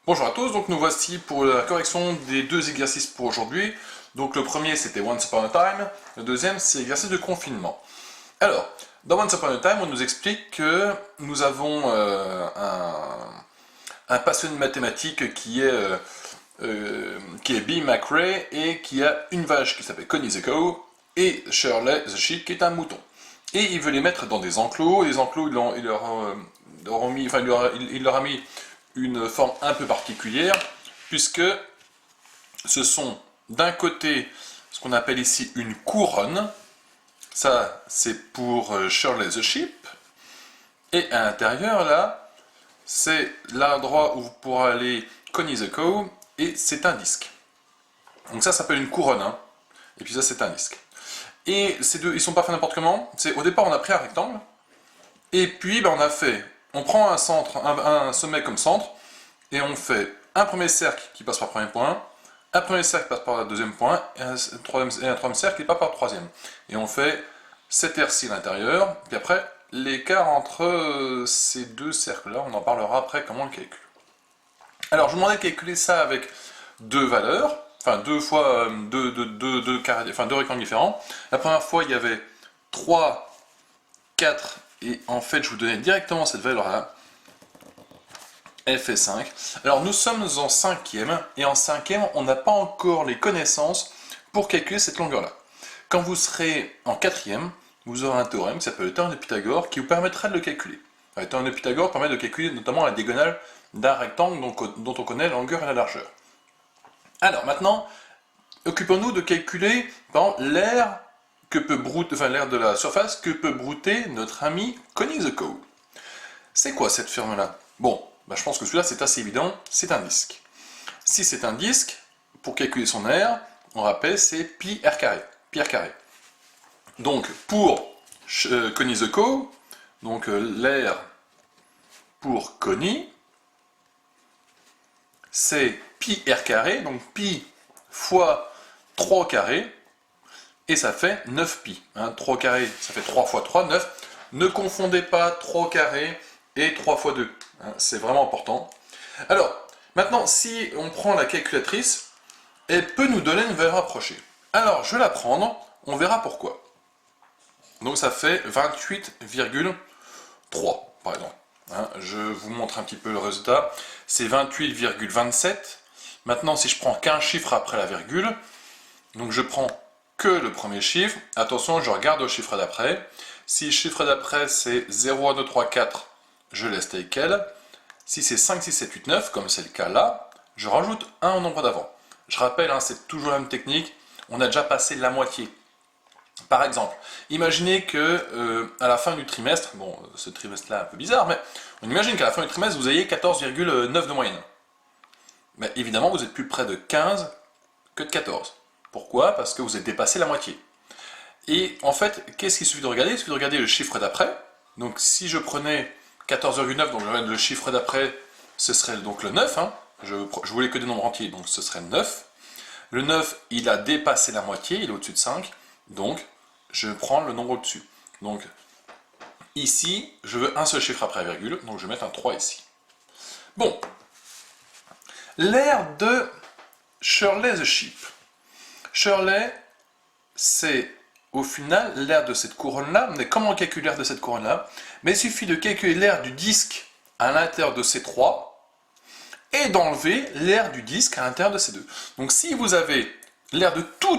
Bonjour à tous, donc nous voici pour la correction des deux exercices pour aujourd'hui. Donc le premier c'était Once Upon a Time, le deuxième c'est l'exercice de confinement. Alors, dans Once Upon a Time, on nous explique que nous avons un passionné de mathématiques qui est Bill McRae et qui a une vache qui s'appelle Connie the Cow et Shirley the Sheep qui est un mouton. Et il veut les mettre dans des enclos. Les enclos, il leur a mis une forme un peu particulière, puisque ce sont d'un côté ce qu'on appelle ici une couronne, ça c'est pour Shirley the Sheep, et à l'intérieur là, c'est l'endroit où vous pourrez aller Connie the Cow, et c'est un disque. Donc ça s'appelle une couronne, hein. Et puis ça c'est un disque. Et ces deux, ils sont pas faits n'importe comment. Au départ on a pris un rectangle, et puis on prend un centre, un sommet comme centre, et on fait un premier cercle qui passe par le premier point, un premier cercle qui passe par le deuxième point, et un troisième cercle qui passe par le troisième. Et on fait 7 RC à l'intérieur, puis après, l'écart entre ces deux cercles-là, on en parlera après comment on le calcule. Alors, je vous demandais de calculer ça avec deux valeurs, enfin deux rectangles différents. La première fois, il y avait 3, 4, et en fait, je vous donnais directement cette valeur-là. F et 5. Alors nous sommes en cinquième, et en cinquième, on n'a pas encore les connaissances pour calculer cette longueur-là. Quand vous serez en quatrième, vous aurez un théorème qui s'appelle le théorème de Pythagore qui vous permettra de le calculer. Le théorème de Pythagore permet de calculer notamment la diagonale d'un rectangle dont on connaît la longueur et la largeur. Alors maintenant, occupons-nous de calculer l'air l'air de la surface que peut brouter notre ami Connie the Cow. C'est quoi cette forme-là? Bon, je pense que celui-là c'est assez évident, c'est un disque. Si c'est un disque, pour calculer son aire, on rappelle c'est pi r carré. Donc pour Connie the Cow, donc l'aire pour Connie, c'est pi r carré, donc pi fois 3 au carré, et ça fait 9pi. 3 au carré, ça fait 3 fois 3, 9. Ne confondez pas 3 au carré et 3 fois 2. C'est vraiment important. Alors, maintenant, si on prend la calculatrice, elle peut nous donner une valeur approchée. Alors, je vais la prendre, on verra pourquoi. Donc ça fait 28,3 par exemple. Je vous montre un petit peu le résultat. C'est 28,27. Maintenant, si je prends qu'un chiffre après la virgule, donc je prends que le premier chiffre. Attention, je regarde au chiffre d'après. Si le chiffre d'après c'est 0, 1, 2, 3, 4, je laisse tel quel. Si c'est 5, 6, 7, 8, 9, comme c'est le cas là, je rajoute 1 au nombre d'avant. Je rappelle, c'est toujours la même technique, on a déjà passé la moitié. Par exemple, imaginez que à la fin du trimestre, bon, ce trimestre-là est un peu bizarre, mais on imagine qu'à la fin du trimestre, vous ayez 14,9 de moyenne. Mais évidemment, vous êtes plus près de 15 que de 14. Pourquoi? Parce que vous êtes dépassé la moitié. Et en fait, qu'est-ce qu'il suffit de regarder? Il suffit de regarder le chiffre d'après. Donc si je prenais 14,9, donc le chiffre d'après, ce serait donc le 9. Je voulais que des nombres entiers, donc ce serait 9. Le 9, il a dépassé la moitié, il est au-dessus de 5. Donc, je prends le nombre au-dessus. Donc, ici, je veux un seul chiffre après la virgule, donc je vais mettre un 3 ici. Bon. L'aire de Shirley the Sheep. Shirley, c'est au final l'aire de cette couronne-là. Mais comment calculer l'aire de cette couronne-là? Mais il suffit de calculer l'aire du disque à l'intérieur de ces 3 et d'enlever l'aire du disque à l'intérieur de ces 2. Donc si vous avez l'aire de tout,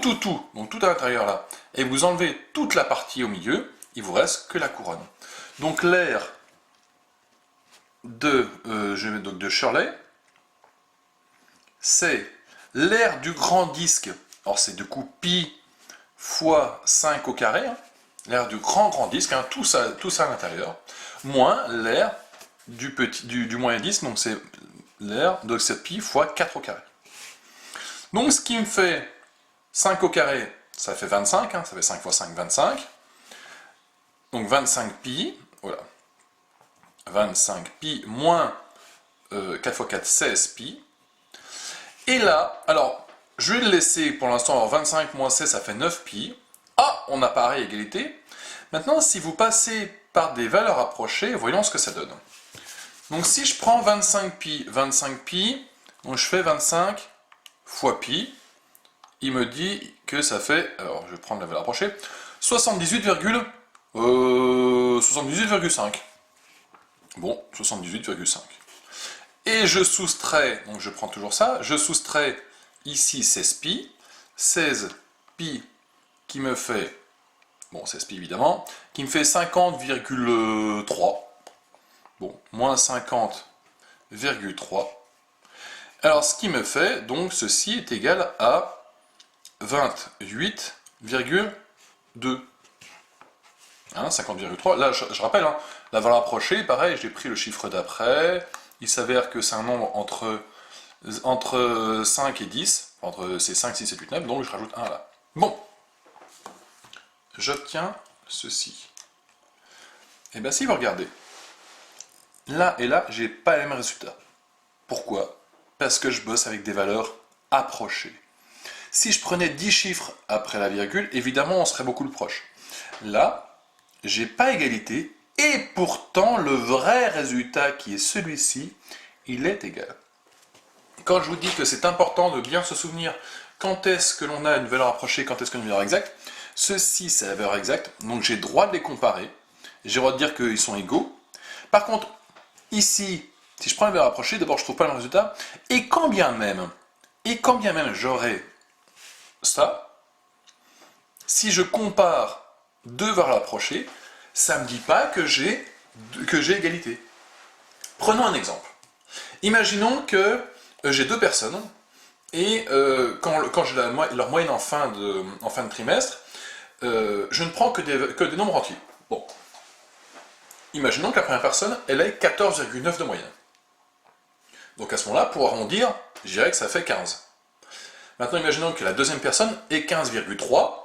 donc tout à l'intérieur là, et vous enlevez toute la partie au milieu, il vous reste que la couronne. Donc l'aire de Shirley, c'est l'aire du grand disque. Alors c'est du coup pi fois 5 au carré, l'aire du grand disque, tout ça à l'intérieur, moins l'aire du moyen disque, donc c'est l'aire de cette pi fois 4 au carré. Donc ce qui me fait 5 au carré, ça fait 25, ça fait 5 fois 5, 25. Donc 25 pi, voilà. 25 pi moins 4 fois 4, 16 pi. Et là, alors, je vais le laisser pour l'instant, alors 25 moins 16, ça fait 9 pi. Ah, on a pareil, égalité. Maintenant, si vous passez par des valeurs approchées, voyons ce que ça donne. Donc si je prends 25 pi, Donc je fais 25 fois pi. Il me dit que ça fait, alors je vais prendre la valeur approchée, 78,5. Bon, 78,5. Et je soustrais, donc je prends toujours ça, je soustrais ici 16 pi, 16 pi qui me fait, bon 16 pi évidemment, qui me fait 50,3. Bon, moins 50,3. Alors ce qui me fait, donc ceci est égal à 28,2. Hein, 50,3. Là, je rappelle, hein, la valeur approchée, pareil, j'ai pris le chiffre d'après. Il s'avère que c'est un nombre entre 5 et 10. Entre ces 5, 6, 7, 8, 9. Donc je rajoute 1 là. Bon. J'obtiens ceci. Et bien si vous regardez, là et là, j'ai pas les mêmes résultats. Pourquoi? Parce que je bosse avec des valeurs approchées. Si je prenais 10 chiffres après la virgule, évidemment, on serait beaucoup plus proche. Là, j'ai pas égalité, et pourtant, le vrai résultat, qui est celui-ci, il est égal. Quand je vous dis que c'est important de bien se souvenir quand est-ce que l'on a une valeur approchée, quand est-ce qu'on a une valeur exacte, ceci, c'est la valeur exacte, donc j'ai le droit de les comparer, j'ai le droit de dire qu'ils sont égaux. Par contre, ici, si je prends la valeur approchée, d'abord, je ne trouve pas le résultat, et quand bien même j'aurais ça, si je compare deux valeurs approchées, ça ne me dit pas que j'ai égalité. Prenons un exemple. Imaginons que j'ai deux personnes, et quand j'ai leur moyenne en fin de trimestre, je ne prends que des nombres entiers. Bon. Imaginons que la première personne, elle ait 14,9 de moyenne. Donc à ce moment-là, pour arrondir, je dirais que ça fait 15. Maintenant, imaginons que la deuxième personne ait 15,3.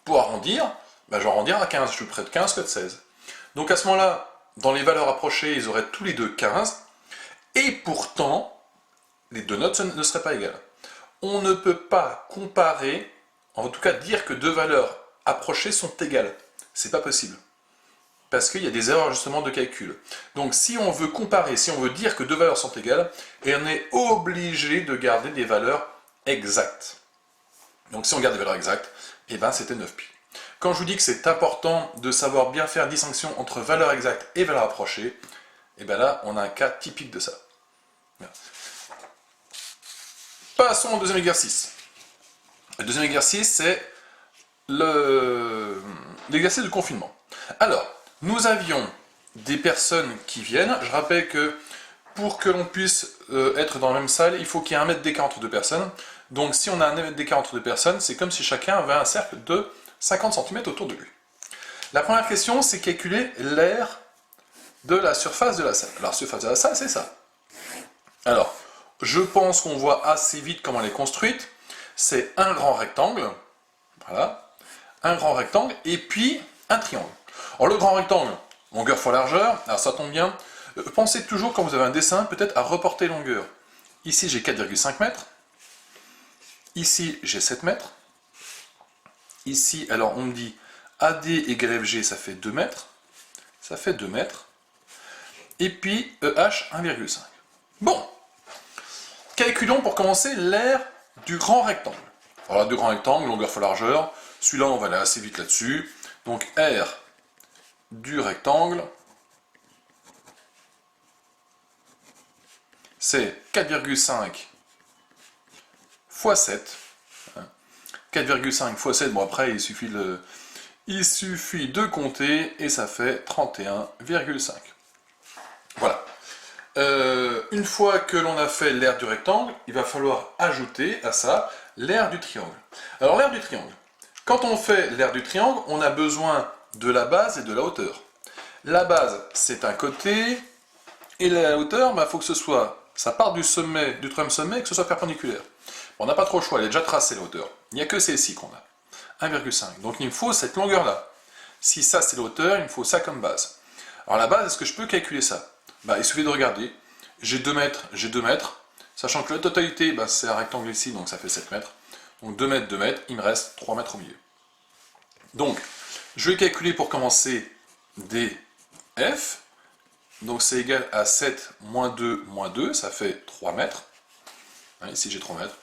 Pour arrondir, je vais arrondir à 15. Je suis près de 15 que de 16. Donc à ce moment-là, dans les valeurs approchées, ils auraient tous les deux 15. Et pourtant, les deux notes ne seraient pas égales. On ne peut pas comparer, en tout cas dire que deux valeurs approchées sont égales. C'est pas possible. Parce qu'il y a des erreurs justement de calcul. Donc si on veut comparer, si on veut dire que deux valeurs sont égales, et on est obligé de garder des valeurs exactes. Donc si on garde des valeurs exactes, et ben c'était 9pi. Quand je vous dis que c'est important de savoir bien faire distinction entre valeurs exactes et valeurs approchées, et ben là on a un cas typique de ça. Bien. Passons au deuxième exercice. Le deuxième exercice, c'est l'exercice de confinement. Alors, nous avions des personnes qui viennent. Je rappelle que pour que l'on puisse être dans la même salle, il faut qu'il y ait 1 mètre d'écart entre deux personnes. Donc si on a 1 mètre d'écart entre deux personnes, c'est comme si chacun avait un cercle de 50 cm autour de lui. La première question, c'est calculer l'aire de la surface de la salle. Alors, la surface de la salle, c'est ça. Alors, je pense qu'on voit assez vite comment elle est construite. C'est un grand rectangle. Voilà. Un grand rectangle et puis un triangle. Alors le grand rectangle, longueur fois largeur, alors ça tombe bien. Pensez toujours quand vous avez un dessin, peut-être à reporter longueur. Ici j'ai 4,5 mètres. Ici j'ai 7 mètres. Ici, alors on me dit AD égale FG, ça fait 2 mètres. Ça fait 2 mètres. Et puis EH 1,5. Bon. Calculons pour commencer l'aire du grand rectangle. Voilà, deux grands rectangles, longueur fois largeur. Celui-là, on va aller assez vite là-dessus. Donc, R du rectangle, c'est 4,5 fois 7. 4,5 fois 7, bon après, il suffit de compter, et ça fait 31,5. Voilà. Une fois que l'on a fait l'aire du rectangle, il va falloir ajouter à ça l'aire du triangle. Alors l'aire du triangle, quand on fait l'aire du triangle, on a besoin de la base et de la hauteur. La base, c'est un côté, et la hauteur, il faut que ce soit, ça part du sommet, du troisième sommet, et que ce soit perpendiculaire. Bon, on n'a pas trop le choix, elle est déjà tracée la hauteur. Il n'y a que celle-ci qu'on a, 1,5. Donc il me faut cette longueur-là. Si ça c'est la hauteur, il me faut ça comme base. Alors la base, est-ce que je peux calculer ça? Il suffit de regarder. J'ai 2 mètres, sachant que la totalité, c'est un rectangle ici, donc ça fait 7 mètres. Donc 2 mètres, il me reste 3 mètres au milieu. Donc, je vais calculer pour commencer df. Donc c'est égal à 7 moins 2, ça fait 3 mètres. Hein, ici j'ai 3 mètres.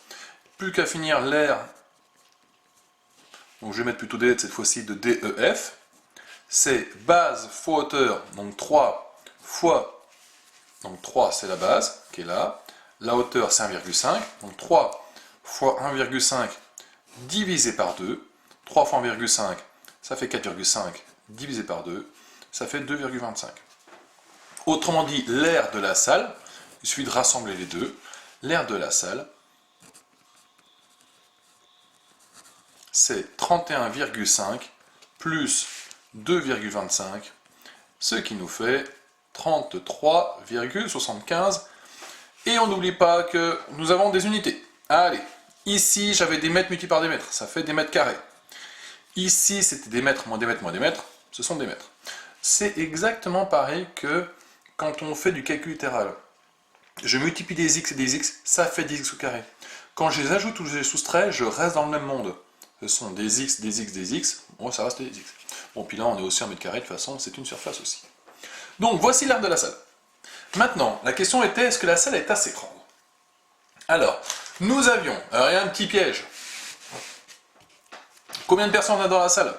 Plus qu'à finir l'aire, donc je vais mettre plutôt des lettres cette fois-ci de DEF. C'est base fois hauteur, donc 3 fois, donc 3 c'est la base qui est là. La hauteur c'est 1,5, donc 3 fois 1,5 divisé par 2. 3 fois 1,5, ça fait 4,5 divisé par 2, ça fait 2,25. Autrement dit, l'aire de la salle, il suffit de rassembler les deux, l'aire de la salle, c'est 31,5 plus 2,25, ce qui nous fait 33,75. Et on n'oublie pas que nous avons des unités. Allez, ici j'avais des mètres multipliés par des mètres, ça fait des mètres carrés. Ici c'était des mètres moins des mètres moins des mètres, ce sont des mètres. C'est exactement pareil que quand on fait du calcul littéral. Je multiplie des x et des x, ça fait des x au carré. Quand je les ajoute ou je les soustrais, je reste dans le même monde. Ce sont des x, des x, des x, bon ça reste des x. Bon puis là on est aussi en mètre carré, de toute façon c'est une surface aussi. Donc voici l'aire de la salle. Maintenant, la question était, est-ce que la salle est assez grande? Alors, nous avions, alors il y a un petit piège. Combien de personnes on a dans la salle?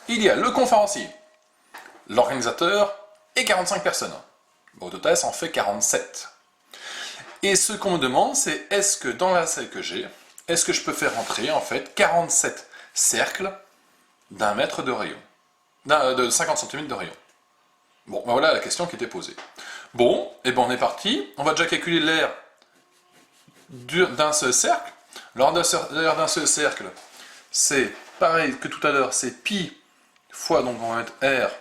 Il y a le conférencier, l'organisateur et 45 personnes. Bon, au total, ça en fait 47. Et ce qu'on me demande, c'est est-ce que dans la salle que j'ai, est-ce que je peux faire entrer en fait 47 cercles d'1 mètre de rayon, de 50 cm de rayon. Bon, ben voilà la question qui était posée. Bon, et ben on est parti. On va déjà calculer l'aire d'un seul cercle. L'aire d'un seul cercle, c'est pareil que tout à l'heure, c'est pi fois, donc on va mettre r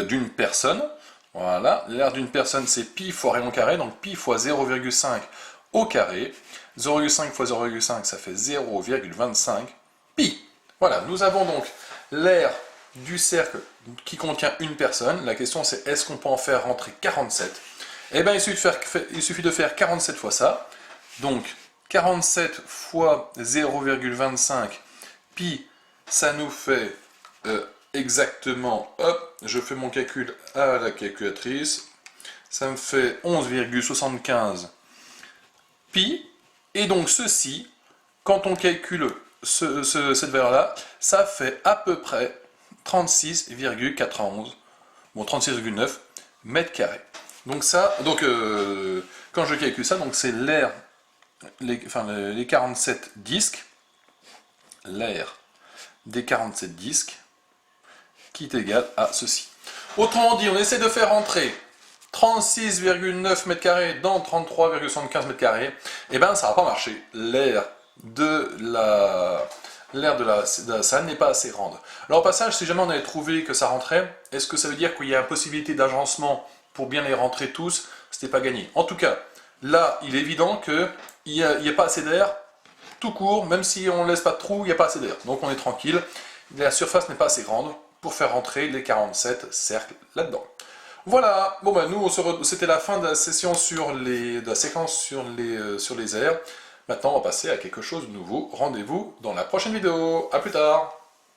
d'une personne. Voilà, l'aire d'une personne, c'est pi fois rayon carré, donc pi fois 0,5 au carré. 0,5 fois 0,5, ça fait 0,25 pi. Voilà, nous avons donc l'aire du cercle qui contient une personne. La question c'est est-ce qu'on peut en faire rentrer 47? Eh bien il suffit de faire 47 fois ça. Donc 47 fois 0,25 pi, ça nous fait exactement, hop, je fais mon calcul à la calculatrice, ça me fait 11,75 pi, et donc ceci, quand on calcule cette valeur-là, ça fait à peu près 36,91, bon 36,9 mètres carrés. Donc ça, quand je calcule ça, donc c'est l'aire, les 47 disques, l'aire des 47 disques, qui est égal à ceci. Autrement dit, on essaie de faire entrer 36,9 mètres carrés dans 33,75 mètres carrés, et bien ça va pas marcher. L'aire de la salle n'est pas assez grande. Alors au passage, si jamais on avait trouvé que ça rentrait, est-ce que ça veut dire qu'il y a possibilité d'agencement pour bien les rentrer tous? C'était pas gagné. En tout cas, là, il est évident qu'il n'y a pas assez d'air, tout court, même si on ne laisse pas de trou, il n'y a pas assez d'air. Donc on est tranquille, la surface n'est pas assez grande pour faire rentrer les 47 cercles là-dedans. Voilà, bon ben nous, c'était la fin de la session de la séquence sur les aires. Maintenant, on va passer à quelque chose de nouveau. Rendez-vous dans la prochaine vidéo. A plus tard.